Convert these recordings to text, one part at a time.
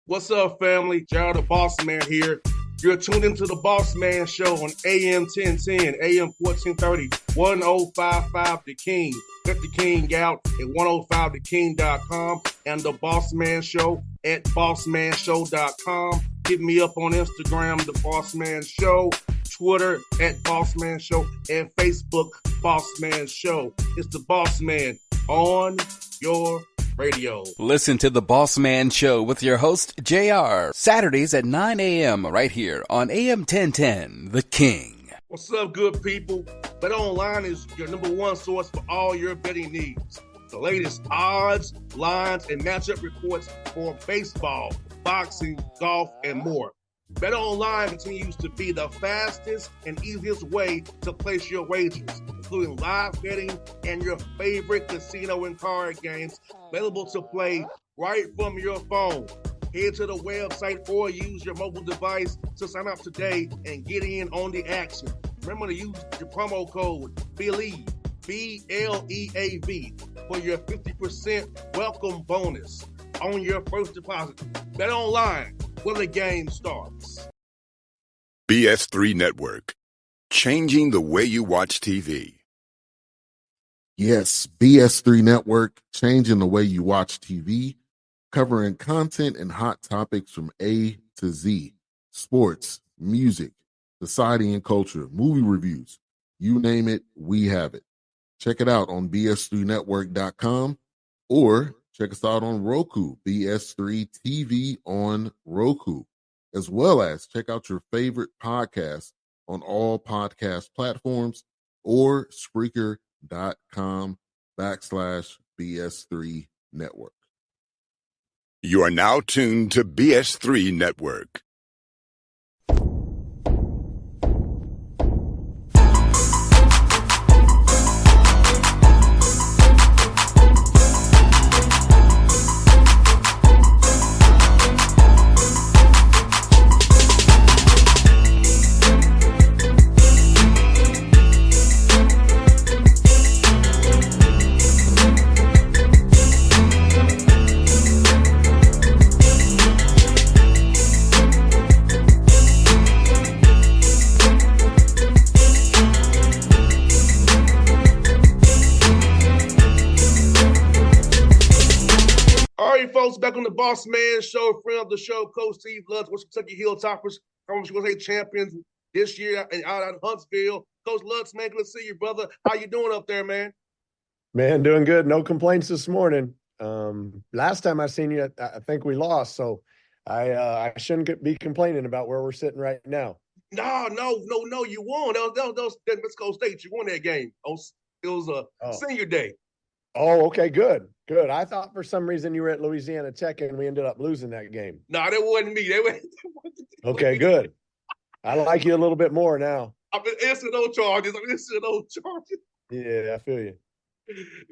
What's up, family? Gerald the Bossman here. You're tuned into the Bossman Show on AM 1010, AM 1430, 1055 The King. Let the King out at 105theking.com and the Bossman Show at bossmanshow.com. Hit me up on Instagram, The Bossman Show, Twitter at Bossman Show, and Facebook, Bossman Show. It's the Bossman on your radio. Listen to the Bossman Show with your host, JR, Saturdays at 9 a.m. right here on AM 1010, The King. What's up, good people? BetOnline is your number one source for all your betting needs. The latest odds, lines, and matchup reports for baseball, boxing, golf, and more. BetOnline continues to be the fastest and easiest way to place your wagers, including live betting and your favorite casino and card games available to play right from your phone. Head to the website or use your mobile device to sign up today and get in on the action. Remember to use your promo code BELIEVE, B-L-E-A-V, for your 50% welcome bonus on your first deposit. BetOnline, where the game starts. BS3 Network, changing the way you watch TV. Yes, BS3 Network, changing the way you watch TV, covering content and hot topics from A to Z, sports, music, society and culture, movie reviews, you name it, we have it. Check it out on bs3network.com or check us out on Roku, BS3 TV on Roku, as well as check out your favorite podcast on all podcast platforms or Spreaker.com/BS3 Network. You are now tuned to BS3 Network. Back on the Bossman Show, friend of the show, Coach Steve Lutz, West Kentucky Hilltoppers, Conference USA champions this year and out at Huntsville. Coach Lutz, man, good to see you, brother. How you doing up there, man? Man, doing good. No complaints this morning. Last time I seen you, I think we lost, so I shouldn't be complaining about where we're sitting right now. No, you won. That was Let's Go State. You won that game. It was a senior day. Oh, okay, good. I thought for some reason you were at Louisiana Tech and we ended up losing that game. No, that wasn't me. Okay, good. I like you a little bit more now. I've been answering no charges. Yeah, I feel you.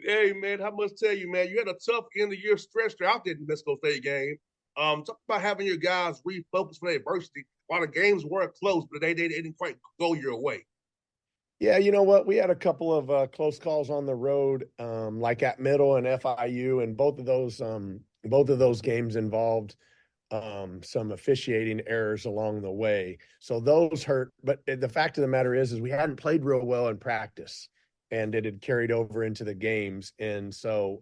Hey, man, I must tell you, man, you had a tough end of year stretch there out there in the Let's Go State game. Talk about having your guys refocus for adversity. While the games were close, but they didn't quite go your way. Yeah, you know what? We had a couple of close calls on the road, like at Middle and FIU, and both of those games involved some officiating errors along the way. So those hurt. But the fact of the matter is we hadn't played real well in practice, and it had carried over into the games. And so,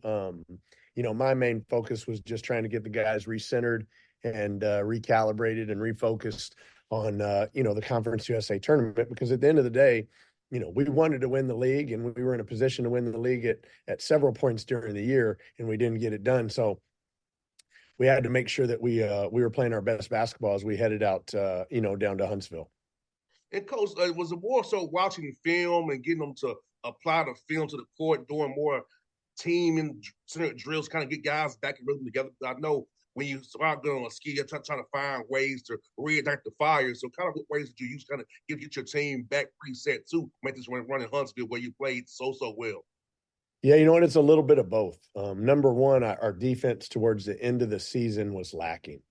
my main focus was just trying to get the guys recentered and recalibrated and refocused on, the Conference USA tournament, because at the end of the day, we wanted to win the league, and we were in a position to win the league at several points during the year, and we didn't get it done. So we had to make sure that we were playing our best basketball as we headed out, down to Huntsville. And Coach, was it more so watching film and getting them to apply the film to the court, doing more team and drills, kind of get guys back in rhythm together? I know when you start going on a ski, you're trying to find ways to reignite the fire. So kind of what ways did you use kind of get your team back preset to make this run in Huntsville where you played so well? Yeah, you know what? It's a little bit of both. Number one, our defense towards the end of the season was lacking.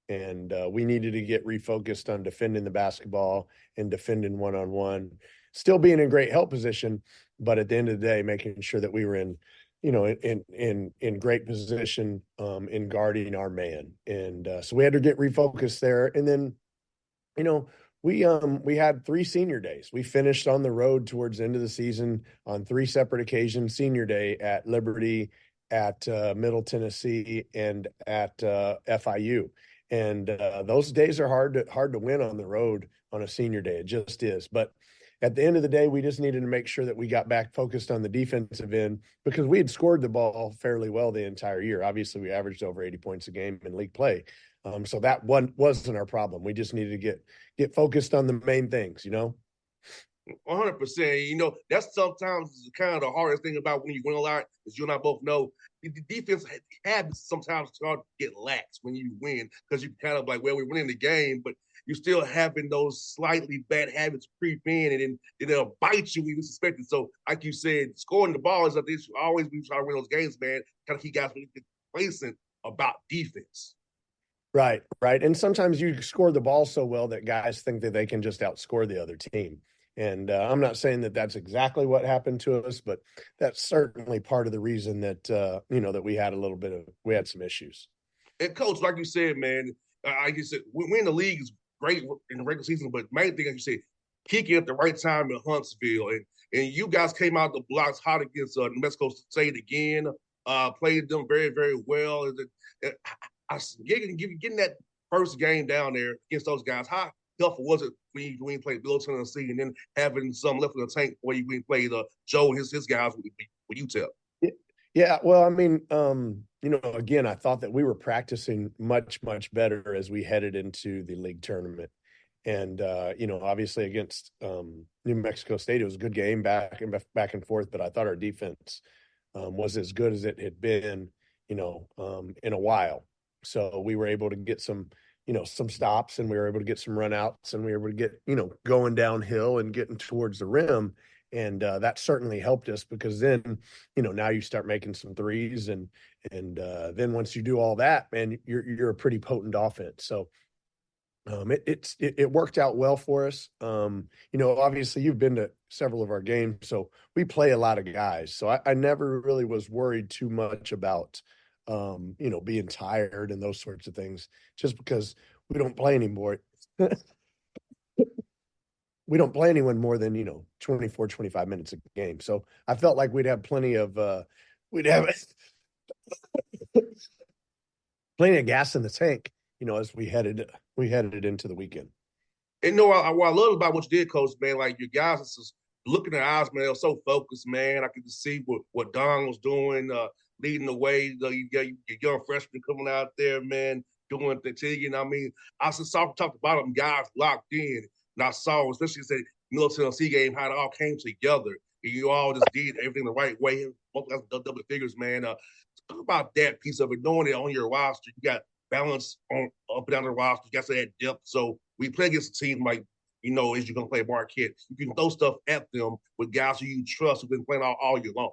And we needed to get refocused on defending the basketball and defending one-on-one, still being in great help position, but at the end of the day, making sure that we were in in great position in guarding our man. And so we had to get refocused there. And then, we had 3 senior days. We finished on the road towards the end of the season on 3 separate occasions: senior day at Liberty, at Middle Tennessee, and at FIU. And those days are hard to win on the road on a senior day. It just is. But at the end of the day, we just needed to make sure that we got back focused on the defensive end, because we had scored the ball fairly well the entire year. Obviously, we averaged over 80 points a game in league play. So that one wasn't our problem. We just needed to get focused on the main things, 100%. That's sometimes kind of the hardest thing about when you win a lot, as you and I both know. The defense habits sometimes start to get lax when you win, because you kind of like, well, we're winning the game, but you're still having those slightly bad habits creep in, and then they'll bite you when you suspect it. So, like you said, scoring the ball is something always we try to win those games, man. Kind of keep guys complacent about defense. Right. And sometimes you score the ball so well that guys think that they can just outscore the other team. And I'm not saying that that's exactly what happened to us, but that's certainly part of the reason that that we had some issues. And Coach, like you said, man, like you said, winning the league is great in the regular season, but main thing, like you said, peaking at the right time in Huntsville, and you guys came out the blocks hot against New Mexico State again. Played them very, very well. Getting that first game down there against those guys, how helpful was it when you played Middle Tennessee, and then having some left in the tank where you played Joe and his guys with UTEP? Yeah, well, I mean, again, I thought that we were practicing much, much better as we headed into the league tournament. And, obviously against New Mexico State, it was a good game back and forth, but I thought our defense was as good as it had been, in a while. So we were able to get some stops, and we were able to get some run outs, and we were able to get, going downhill and getting towards the rim. And that certainly helped us, because then, now you start making some threes, and then once you do all that, man, you're a pretty potent offense. So it worked out well for us. Obviously you've been to several of our games, so we play a lot of guys. So I never really was worried too much about being tired and those sorts of things, just because we don't play anymore. We don't play anyone more than, 24, 25 minutes a game. So I felt like we'd have plenty of plenty of gas in the tank, as we headed into the weekend. And what I love about what you did, Coach, man, like your guys is just looking at eyes, man, they were so focused, man. I could just see what Don was doing, leading the way. You got your young freshman coming out there, man, doing the thing. I mean, I just talked about them guys locked in, and I saw, especially the Middle Tennessee game, how it all came together, and you all just did everything the right way. Both guys double figures, man. Talk about that piece of it, knowing it on your roster. You got balance on up and down the roster. You got that depth. So we play against a team like, as you're going to play Marquette, you can throw stuff at them with guys who you trust, who've been playing all year long.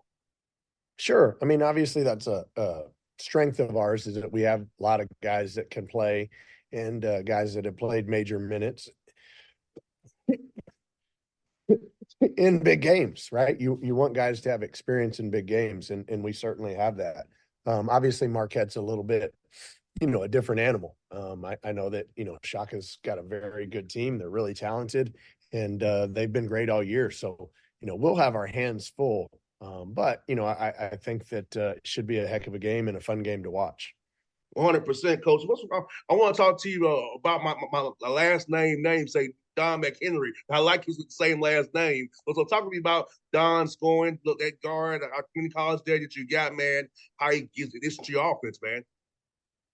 Sure. I mean, obviously that's a strength of ours, is that we have a lot of guys that can play, and guys that have played major minutes in big games, right? You want guys to have experience in big games, and we certainly have that. Obviously Marquette's a little bit, a different animal. I know that, Shaka's got a very good team. They're really talented, and they've been great all year. So, we'll have our hands full. But, I think that it should be a heck of a game and a fun game to watch. 100%, Coach. I want to talk to you about my last namesake, Don McHenry. I like his same last name. So talk to me about Don scoring, that guard, our community college there that you got, man, how he gives addition to your offense, man.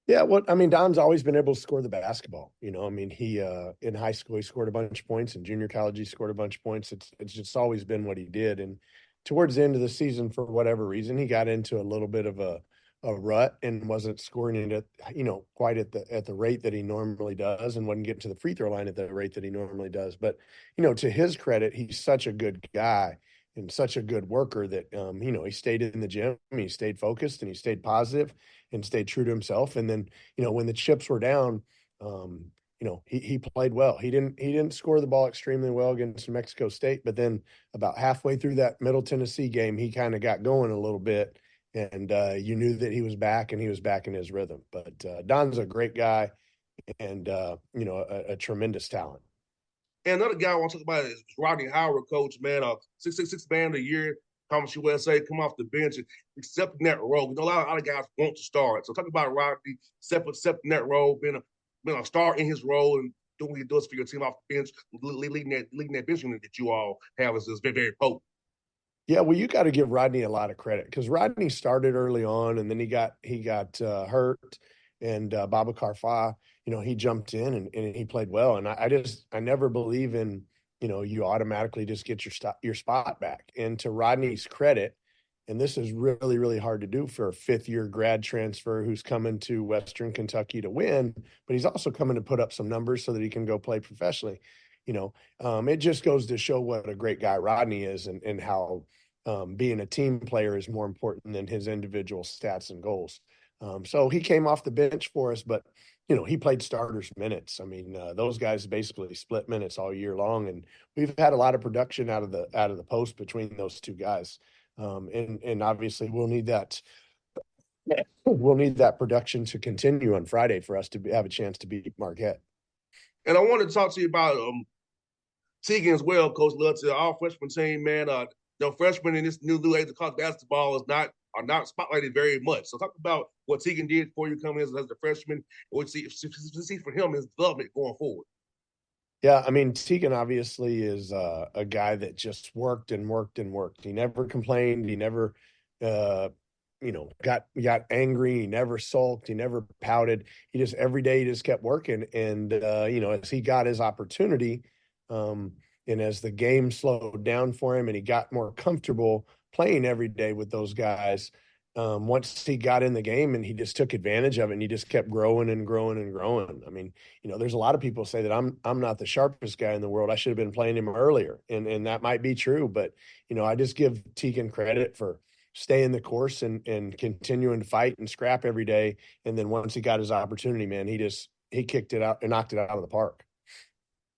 Yeah, Don's always been able to score the basketball. He in high school he scored a bunch of points, in junior college he scored a bunch of points. It's just always been what he did. And towards the end of the season, for whatever reason, he got into a little bit of a rut and wasn't scoring it quite at the rate that he normally does, and wasn't getting to the free throw line at the rate that he normally does. But to his credit, he's such a good guy and such a good worker that he stayed in the gym, he stayed focused, and he stayed positive and stayed true to himself. And then when the chips were down, he played well. He didn't score the ball extremely well against New Mexico State, but then about halfway through that Middle Tennessee game, he kind of got going a little bit, and you knew that he was back and he was back in his rhythm. But Don's a great guy and, a tremendous talent. And another guy I want to talk about is Rodney Howard, coach, man. 666 man of the year, Conference USA, come off the bench and accepting that role. You know, a lot of guys want to start. So talk about Rodney accepting that role, being a star in his role and doing what he does for your team off the bench, leading that bench unit that you all have is very, very potent. Yeah, well, you got to give Rodney a lot of credit because Rodney started early on, and then he got hurt, and Babacar Fa, he jumped in and he played well. And I never believe in, you automatically just get your spot back. And to Rodney's credit, and this is really, really hard to do for a fifth-year grad transfer who's coming to Western Kentucky to win, but he's also coming to put up some numbers so that he can go play professionally. It just goes to show what a great guy Rodney is and how being a team player is more important than his individual stats and goals. So he came off the bench for us, but, he played starters minutes. I mean, those guys basically split minutes all year long, and we've had a lot of production out of the post between those two guys. And obviously we'll need that. We'll need that production to continue on Friday for us to have a chance to beat Marquette. And I wanted to talk to you about Teagan as well, Coach Lutz, our freshman team, man. Freshmen in this new age of college basketball are not spotlighted very much. So talk about what Teagan did for you coming in as a freshman, and what you see for him his development going forward. Yeah, I mean, Teagan obviously is a guy that just worked and worked and worked. He never complained. He never, got angry. He never sulked. He never pouted. He just every day he just kept working. And as he got his opportunity, and as the game slowed down for him and he got more comfortable playing every day with those guys, once he got in the game and he just took advantage of it and he just kept growing and growing and growing. I mean, there's a lot of people say that I'm not the sharpest guy in the world. I should have been playing him earlier. And that might be true, but, I just give Teagan credit for staying the course and continuing to fight and scrap every day. And then once he got his opportunity, man, he kicked it out and knocked it out of the park.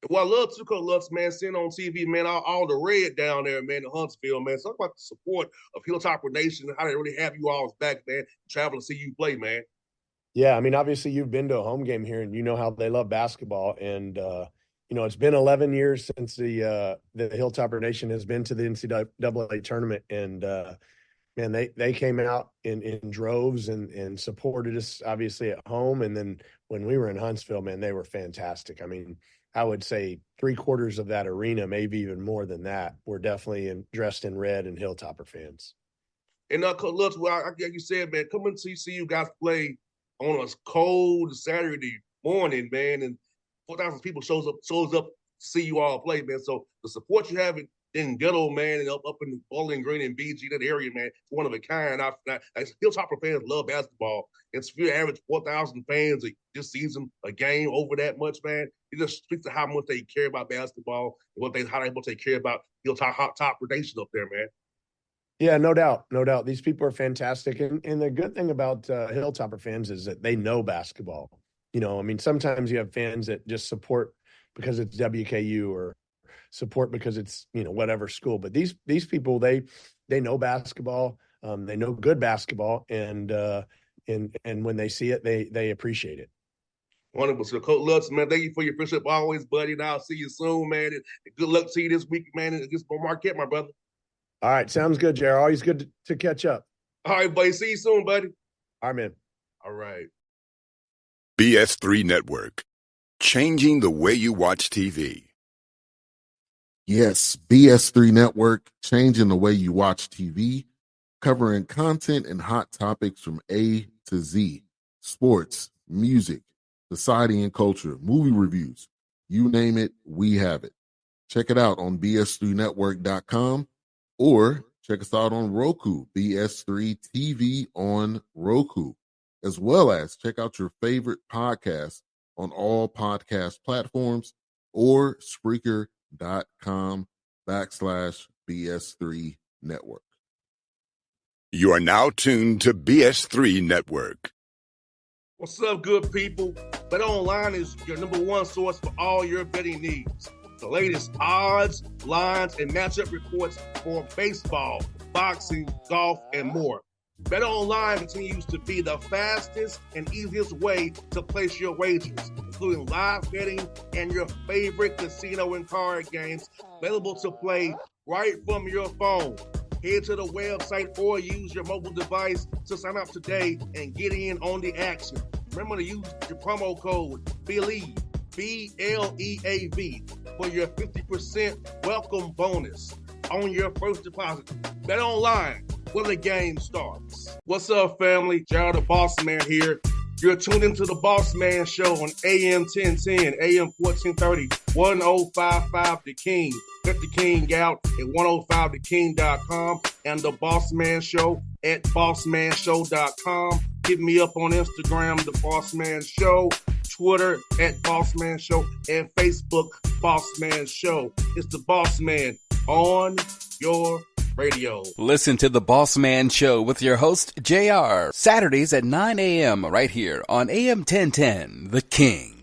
Well, I love Coach Lutz, man, seeing on TV, man, all the red down there, man, in Huntsville, man. Talk about the support of Hilltopper Nation and how they really have you all back, man, traveling to see you play, man. Yeah, I mean, obviously you've been to a home game here and you know how they love basketball. And, it's been 11 years since the Hilltopper Nation has been to the NCAA tournament. And, man, they came out in droves and supported us, obviously, at home. And then when we were in Huntsville, man, they were fantastic. I mean, I would say 3/4 of that arena, maybe even more than that, were definitely dressed in red and Hilltopper fans. And Coach Lutz, like you said, man, coming to see you guys play on a cold Saturday morning, man, and 4,000 people shows up to see you all play, man. So the support you have in Ghetto, man, and up in Bowling Green and BG, that area, man, it's one of a kind. Hilltopper fans love basketball. It's if you average 4,000 fans this season, a game over that much, man, it just speaks to how much they care about basketball and how much they care about Hilltopper Nation up there, man. Yeah, no doubt. No doubt. These people are fantastic. And the good thing about Hilltopper fans is that they know basketball. I mean, sometimes you have fans that just support because it's WKU or support because it's, whatever school. But these people, they know basketball. They know good basketball. And when they see it, they appreciate it. Wonderful. So, Coach Lutz, man, thank you for your friendship always, buddy. And I'll see you soon, man. And good luck to you this week, man, against Marquette, my brother. All right. Sounds good, Jared. Always good to catch up. All right, buddy. See you soon, buddy. All right, man. All right. BS3 Network. Changing the way you watch TV. Yes, BS3 Network, changing the way you watch TV, covering content and hot topics from A to Z. Sports, music, society and culture, movie reviews. You name it, we have it. Check it out on bs3network.com or check us out on Roku, BS3 TV on Roku, as well as check out your favorite podcast on all podcast platforms or Spreaker.com/BS3 Network. You are now tuned to BS3 Network. What's up, good people? Bet Online is your number one source for all your betting needs. The latest odds, lines, and matchup reports for baseball, boxing, golf, and more. BetOnline continues to be the fastest and easiest way to place your wagers, including live betting and your favorite casino and card games available to play right from your phone. Head to the website or use your mobile device to sign up today and get in on the action. Remember to use your promo code BELIEVE, B-L-E-A-V, for your 50% welcome bonus on your first deposit. Bet online where the game starts. What's up, family? Jared the Bossman here. You're tuned into the Bossman Show on AM 1010, AM 1430, 1055 The King. Check The King out at 105theking.com and the Bossman Show at bossmanshow.com. Hit me up on Instagram, The Bossman Show, Twitter at Bossman Show, and Facebook, Bossman Show. It's the Bossman on your radio. Listen to The Bossman Show with your host, JR, Saturdays at 9 a.m. right here on AM 1010, The King.